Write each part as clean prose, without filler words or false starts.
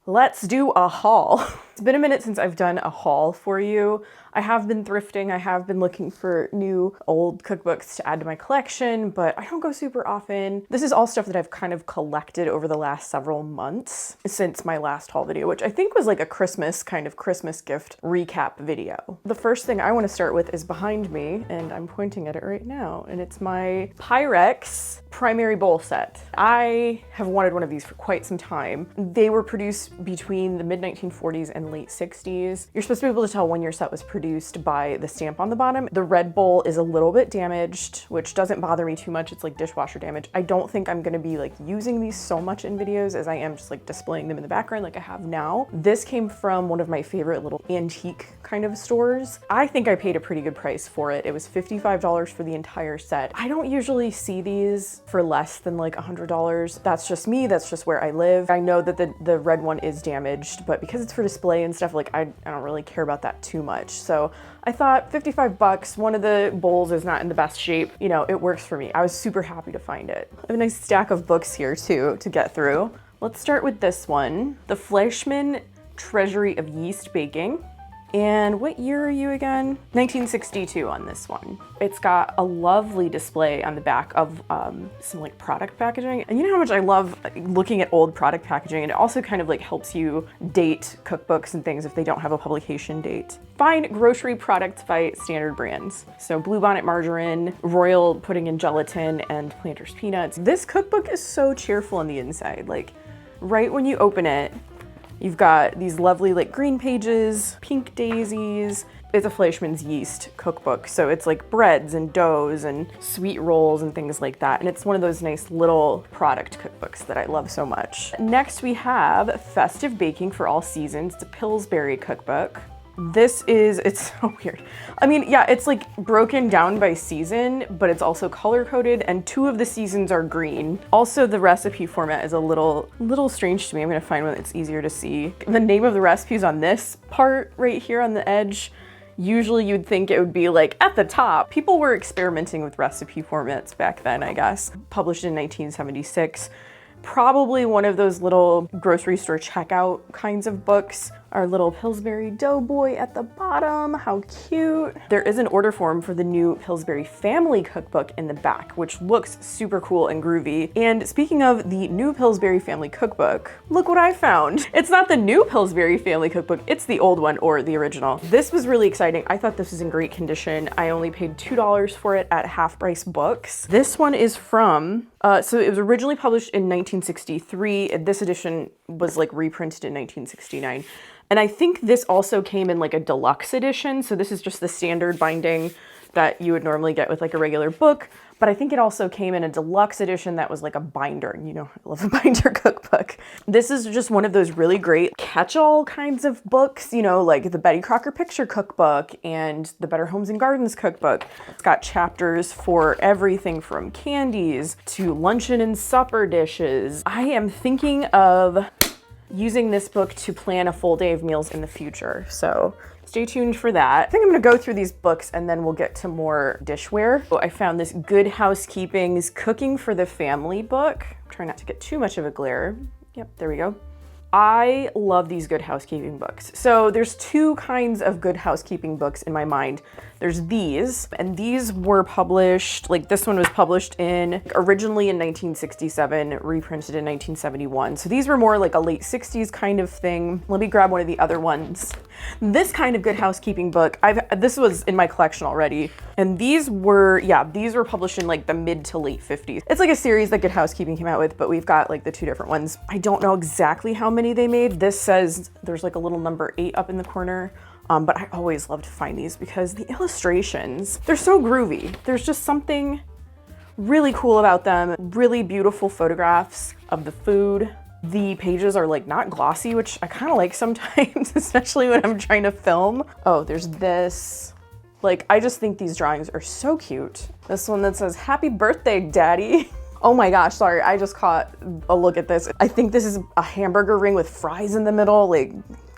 Let's do a haul. It's been a minute since I've done a haul for you. I have been thrifting. I have been looking for new old cookbooks to add to my collection, but I don't go super often. This is all stuff that I've kind of collected over the last several months since my last haul video, which I think was like a Christmas gift recap video. The first thing I want to start with is behind me, and I'm pointing at it right now, and it's my Pyrex primary bowl set. I have wanted one of these for quite some time. They were produced between the mid-1940s and late 60s. You're supposed to be able to tell when your set was produced by the stamp on the bottom. The red bowl is a little bit damaged, which doesn't bother me too much. It's like dishwasher damage. I don't think I'm gonna be like using these so much in videos as I am just like displaying them in the background like I have now. This came from one of my favorite little antique kind of stores. I think I paid a pretty good price for it. It was $55 for the entire set. I don't usually see these for less than like $100. That's just me, that's just where I live. I know that the red one is damaged, but because it's for display and stuff, like I don't really care about that too much. So I thought 55 bucks, one of the bowls is not in the best shape. You know, it works for me. I was super happy to find it. I have a nice stack of books here too to get through. Let's start with this one, The Fleischmann Treasury of Yeast Baking. And what year are you again? 1962 on this one. It's got a lovely display on the back of some like product packaging. And you know how much I love looking at old product packaging, and it also kind of like helps you date cookbooks and things if they don't have a publication date. Find grocery products by standard brands. So Bluebonnet margarine, Royal pudding and gelatin, and Planters peanuts. This cookbook is so cheerful on the inside. Like right when you open it, you've got these lovely like green pages, pink daisies. It's a Fleischmann's yeast cookbook, so it's like breads and doughs and sweet rolls and things like that. And it's one of those nice little product cookbooks that I love so much. Next we have Festive Baking for All Seasons. It's a Pillsbury cookbook. It's so weird. I mean, yeah, it's like broken down by season, but it's also color coded, and 2 of the seasons are green. Also, the recipe format is a little strange to me. I'm gonna find one that's easier to see. The name of the recipes on this part right here on the edge, usually you'd think it would be like at the top. People were experimenting with recipe formats back then, I guess. Published in 1976. Probably one of those little grocery store checkout kinds of books. Our little Pillsbury Doughboy at the bottom, how cute. There is an order form for the new Pillsbury Family Cookbook in the back, which looks super cool and groovy. And speaking of the new Pillsbury Family Cookbook, look what I found. It's not the new Pillsbury Family Cookbook, it's the old one, or the original. This was really exciting. I thought this was in great condition. I only paid $2 for it at Half Price Books. This one is from, so it was originally published in 1963. This edition was like reprinted in 1969. And I think this also came in like a deluxe edition. So this is just the standard binding that you would normally get with like a regular book. But I think it also came in a deluxe edition that was like a binder. And you know, I love a binder cookbook. This is just one of those really great catch-all kinds of books, you know, like the Betty Crocker Picture Cookbook and the Better Homes and Gardens Cookbook. It's got chapters for everything from candies to luncheon and supper dishes. I am thinking of using this book to plan a full day of meals in the future. So stay tuned for that. I think I'm gonna go through these books and then we'll get to more dishware. So I found this Good Housekeeping's Cooking for the Family book. Try not to get too much of a glare. Yep, there we go. I love these Good Housekeeping books. So there's 2 kinds of Good Housekeeping books in my mind. There's these, and these were published, like this one was published originally in 1967, reprinted in 1971. So these were more like a late 60s kind of thing. Let me grab one of the other ones. This kind of Good Housekeeping book, this was in my collection already. And these were published in like the mid to late 50s. It's like a series that Good Housekeeping came out with, but we've got like the 2 different ones. I don't know exactly how many they made. This says there's like a little number 8 up in the corner. But I always love to find these because the illustrations, they're so groovy. There's just something really cool about them. Really beautiful photographs of the food. The pages are like not glossy, which I kind of like sometimes, especially when I'm trying to film. Oh, there's this. Like, I just think these drawings are so cute. This one that says, "Happy birthday, Daddy." Oh my gosh, sorry, I just caught a look at this. I think this is a hamburger ring with fries in the middle. Like,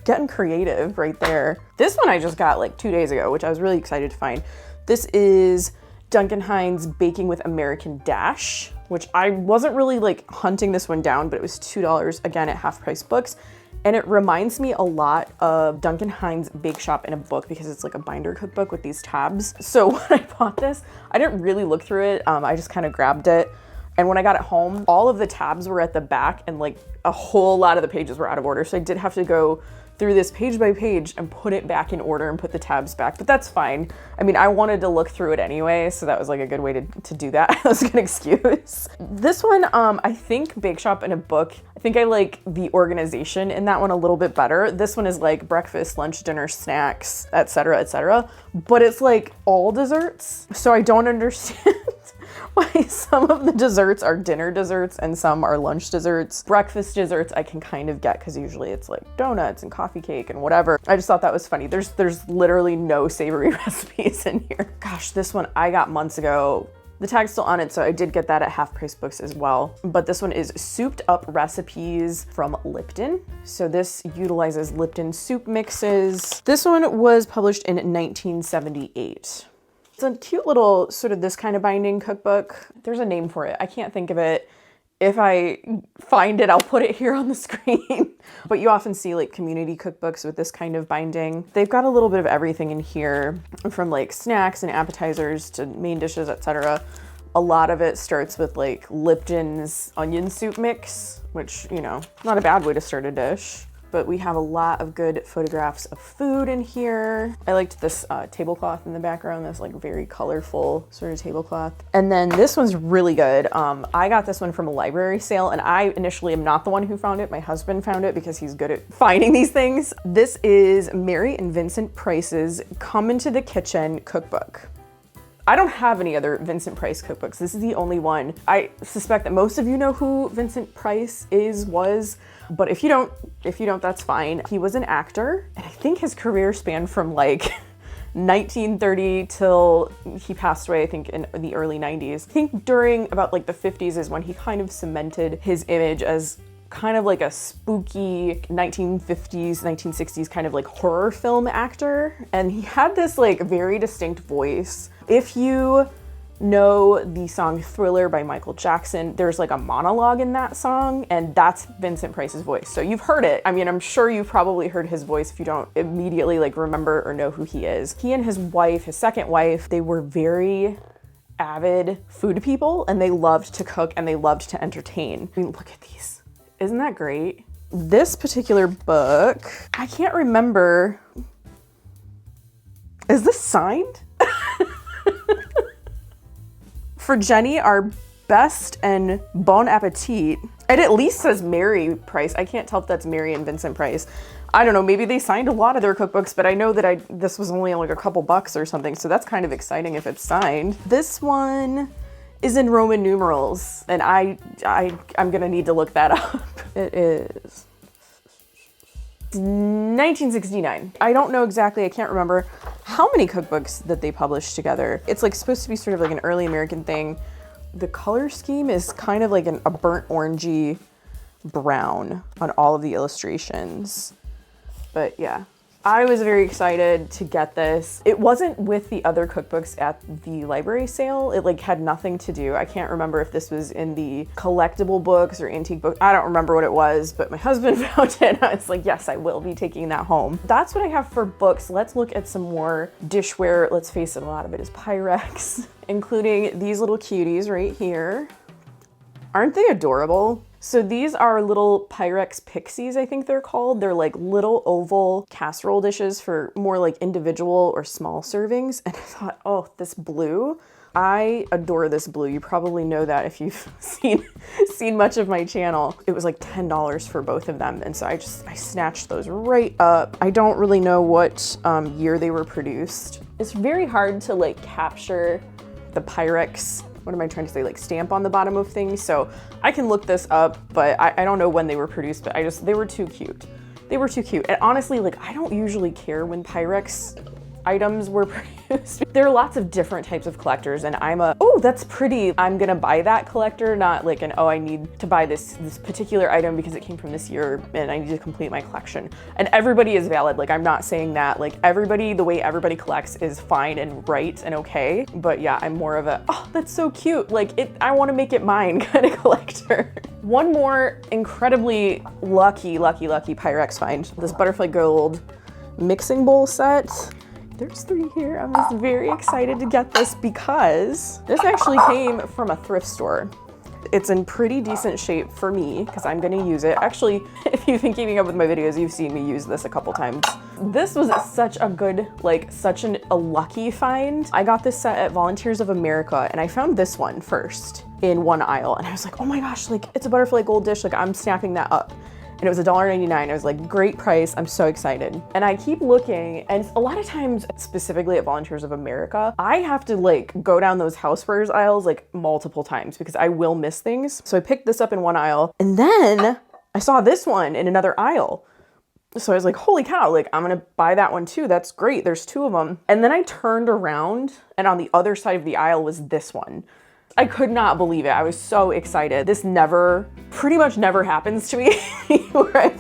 getting creative right there. This one I just got like 2 days ago, which I was really excited to find. This is Duncan Hines Baking with American Dash, which I wasn't really like hunting this one down, but it was $2 again at Half Price Books. And it reminds me a lot of Duncan Hines' Bake Shop in a book because it's like a binder cookbook with these tabs. So when I bought this, I didn't really look through it. I just kind of grabbed it. And when I got it home, all of the tabs were at the back and like a whole lot of the pages were out of order. So I did have to go through this page by page and put it back in order and put the tabs back, but that's fine. I mean, I wanted to look through it anyway, so that was like a good way to do that. That was a good excuse. This one, I think Bake Shop in a book, I think I like the organization in that one a little bit better. This one is like breakfast, lunch, dinner, snacks, etc., but it's like all desserts. So I don't understand why some of the desserts are dinner desserts and some are lunch desserts. Breakfast desserts I can kind of get because usually it's like donuts and coffee cake and whatever. I just thought that was funny. There's literally no savory recipes in here. Gosh, this one I got months ago. The tag's still on it, so I did get that at Half Price Books as well. But this one is souped up recipes from Lipton. So this utilizes Lipton soup mixes. This one was published in 1978. It's a cute little sort of this kind of binding cookbook. There's a name for it. I can't think of it. If I find it, I'll put it here on the screen. But you often see like community cookbooks with this kind of binding. They've got a little bit of everything in here, from like snacks and appetizers to main dishes, etc. A lot of it starts with like Lipton's onion soup mix, which, you know, not a bad way to start a dish. But we have a lot of good photographs of food in here. I liked this tablecloth in the background, this like very colorful sort of tablecloth. And then this one's really good. I got this one from a library sale, and I initially am not the one who found it. My husband found it because he's good at finding these things. This is Mary and Vincent Price's Come Into the Kitchen cookbook. I don't have any other Vincent Price cookbooks. This is the only one. I suspect that most of you know who Vincent Price was, but if you don't, that's fine. He was an actor, and I think his career spanned from like 1930 till he passed away, I think in the early 90s. I think during about like the 50s is when he kind of cemented his image as kind of like a spooky 1950s, 1960s kind of like horror film actor. And he had this like very distinct voice. If you know the song Thriller by Michael Jackson, there's like a monologue in that song, and that's Vincent Price's voice. So you've heard it. I mean, I'm sure you've probably heard his voice if you don't immediately like remember or know who he is. He and his wife, his second wife, they were very avid food people, and they loved to cook and they loved to entertain. I mean, look at these. Isn't that great? This particular book, I can't remember. Is this signed? For Jenny, our best and bon appetit. It at least says Mary Price. I can't tell if that's Mary and Vincent Price. I don't know, maybe they signed a lot of their cookbooks, but I know that this was only like a couple bucks or something, so that's kind of exciting if it's signed. This one is in Roman numerals, and I'm gonna need to look that up. It is 1969. I don't know exactly, I can't remember how many cookbooks that they published together. It's like supposed to be sort of like an early American thing. The color scheme is kind of like a burnt orangey brown on all of the illustrations. But yeah, I was very excited to get this. It wasn't with the other cookbooks at the library sale. It like had nothing to do. I can't remember if this was in the collectible books or antique books. I don't remember what it was, but my husband found it. I was like, yes, I will be taking that home. That's what I have for books. Let's look at some more dishware. Let's face it, a lot of it is Pyrex, including these little cuties right here. Aren't they adorable? So these are little Pyrex pixies, I think they're called. They're like little oval casserole dishes for more like individual or small servings. And I thought, oh, this blue, I adore this blue. You probably know that if you've seen much of my channel. It was like $10 for both of them. And so I snatched those right up. I don't really know what year they were produced. It's very hard to like capture the Pyrex, what am I trying to say, like stamp on the bottom of things. So I can look this up, but I don't know when they were produced, but they were too cute. They were too cute. And honestly, like I don't usually care when Pyrex items were produced. There are lots of different types of collectors, and I'm a, oh, that's pretty, I'm gonna buy that collector, not like an, oh, I need to buy this particular item because it came from this year and I need to complete my collection. And everybody is valid. Like I'm not saying that, like everybody, the way everybody collects is fine and right and okay. But yeah, I'm more of a, oh, that's so cute. Like I wanna make it mine kind of collector. One more incredibly lucky Pyrex find. This butterfly gold mixing bowl set. There's 3 here. I'm just very excited to get this because this actually came from a thrift store. It's in pretty decent shape for me because I'm gonna use it. Actually, if you've been keeping up with my videos, you've seen me use this a couple times. This was such a good, like a lucky find. I got this set at Volunteers of America and I found this one first in one aisle and I was like, oh my gosh, like it's a butterfly gold dish, like I'm snapping that up. And it was $1.99. I was like, great price, I'm so excited. And I keep looking, and a lot of times, specifically at Volunteers of America, I have to like go down those housewares aisles like multiple times because I will miss things. So I picked this up in one aisle, and then I saw this one in another aisle. So I was like, holy cow, like I'm gonna buy that one too. That's great, there's 2 of them. And then I turned around, and on the other side of the aisle was this one. I could not believe it. I was so excited. This pretty much never happens to me where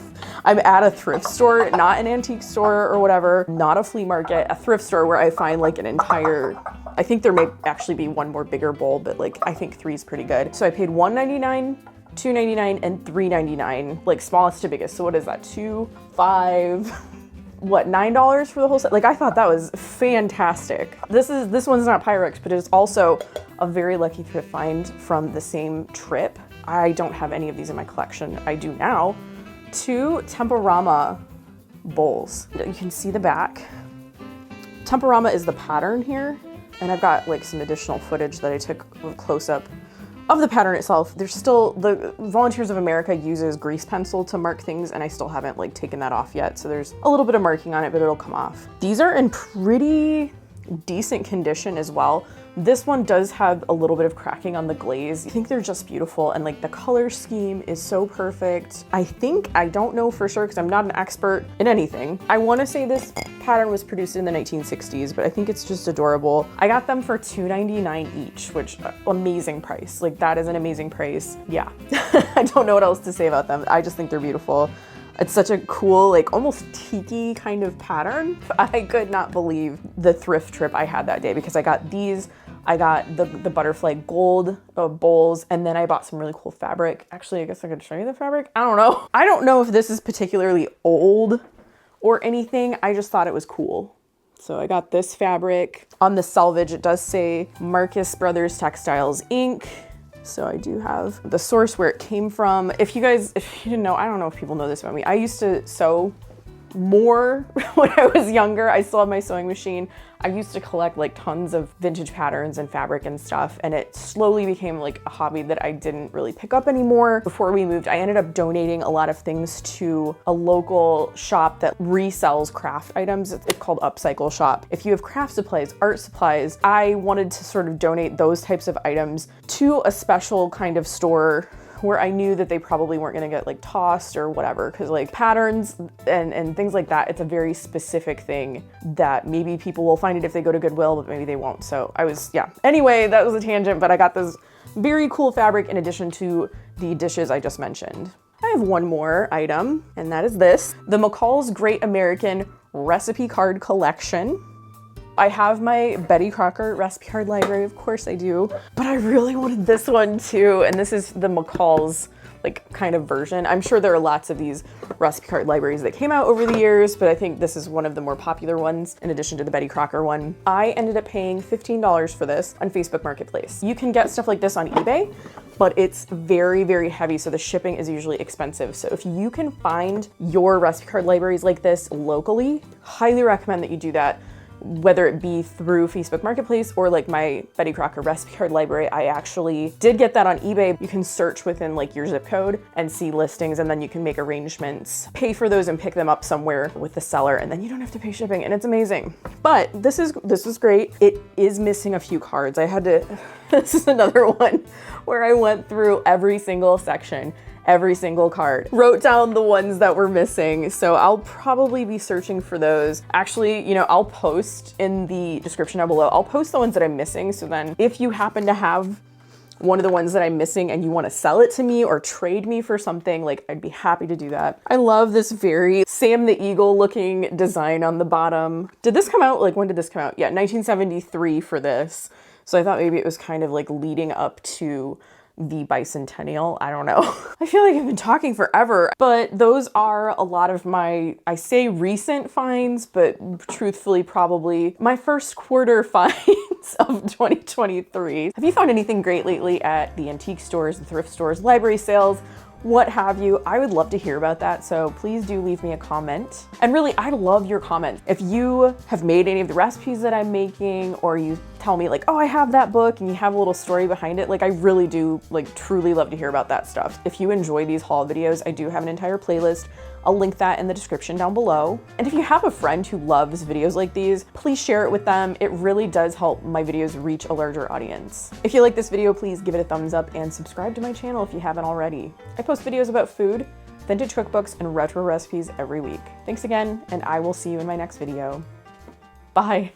I'm at a thrift store, not an antique store or whatever, not a flea market, a thrift store where I find like an entire, I think there may actually be one more bigger bowl, but like I think 3 is pretty good. So I paid $1.99, $2.99, and $3.99, like smallest to biggest. So what is that? 2, 5, what, $9 for the whole set? Like I thought that was fantastic. This one's not Pyrex, but it's also a very lucky thrift find from the same trip. I don't have any of these in my collection. I do now. 2 Temporama bowls. You can see the back. Temporama is the pattern here, and I've got like some additional footage that I took with close-up of the pattern itself. There's still, the Volunteers of America uses grease pencil to mark things, and I still haven't like taken that off yet. So there's a little bit of marking on it, but it'll come off. These are in pretty decent condition as well. This one does have a little bit of cracking on the glaze. I think they're just beautiful, and like the color scheme is so perfect. I don't know for sure because I'm not an expert in anything. I want to say this pattern was produced in the 1960s, but I think it's just adorable. I got them for $2.99 each, which amazing price. Like that is an amazing price. Yeah, I don't know what else to say about them. I just think they're beautiful. It's such a cool, like almost tiki kind of pattern. I could not believe the thrift trip I had that day because I got these, I got the butterfly gold bowls, and then I bought some really cool fabric. Actually, I guess I could show you the fabric. I don't know. I don't know if this is particularly old or anything. I just thought it was cool. So I got this fabric. On the selvage, it does say Marcus Brothers Textiles, Inc. So I do have the source where it came from. If you didn't know, I don't know if people know this about me. I used to sew more when I was younger. I still have my sewing machine. I used to collect like tons of vintage patterns and fabric and stuff, and it slowly became like a hobby that I didn't really pick up anymore. Before we moved, I ended up donating a lot of things to a local shop that resells craft items. It's called Upcycle Shop. If you have craft supplies, art supplies, I wanted to sort of donate those types of items to a special kind of store where I knew that they probably weren't gonna get like tossed or whatever, because like patterns and things like that, it's a very specific thing that maybe people will find it if they go to Goodwill, but maybe they won't. So yeah. Anyway, that was a tangent, but I got this very cool fabric in addition to the dishes I just mentioned. I have one more item, and that is this, the McCall's Great American Recipe Card Collection. I have my Betty Crocker recipe card library, of course I do, but I really wanted this one too, and this is the McCall's like kind of version. I'm sure there are lots of these recipe card libraries that came out over the years, but I think this is one of the more popular ones in addition to the Betty Crocker one. I ended up paying $15 for this on Facebook Marketplace. You can get stuff like this on eBay, but it's very, very heavy, so the shipping is usually expensive. So if you can find your recipe card libraries like this locally, highly recommend that you do that. Whether it be through Facebook Marketplace or like my Betty Crocker recipe card library. I actually did get that on eBay. You can search within like your zip code and see listings, and then you can make arrangements, pay for those and pick them up somewhere with the seller, and then you don't have to pay shipping, and it's amazing. But this is great. It is missing a few cards. I had to, this is another one where I went through every single section, every single card, wrote down the ones that were missing. So I'll probably be searching for those. Actually, you know, I'll post in the description down below, I'll post the ones that I'm missing. So then if you happen to have one of the ones that I'm missing and you want to sell it to me or trade me for something, like I'd be happy to do that. I love this very Sam the Eagle looking design on the bottom. Did this come out? Like when did this come out? Yeah, 1973 for this. So I thought maybe it was kind of like leading up to the bicentennial. I don't know. I feel like I've been talking forever, but those are a lot of my, I say recent finds, but truthfully probably my first quarter finds of 2023. Have you found anything great lately at the antique stores, the thrift stores, library sales, what have you? I would love to hear about that, so please do leave me a comment. And really, I love your comments. If you have made any of the recipes that I'm making, or you tell me like, oh, I have that book, and you have a little story behind it, like I really do like truly love to hear about that stuff. If you enjoy these haul videos, I do have an entire playlist. I'll link that in the description down below. And if you have a friend who loves videos like these, please share it with them. It really does help my videos reach a larger audience. If you like this video, please give it a thumbs up and subscribe to my channel if you haven't already. I post videos about food, vintage cookbooks, and retro recipes every week. Thanks again, and I will see you in my next video. Bye.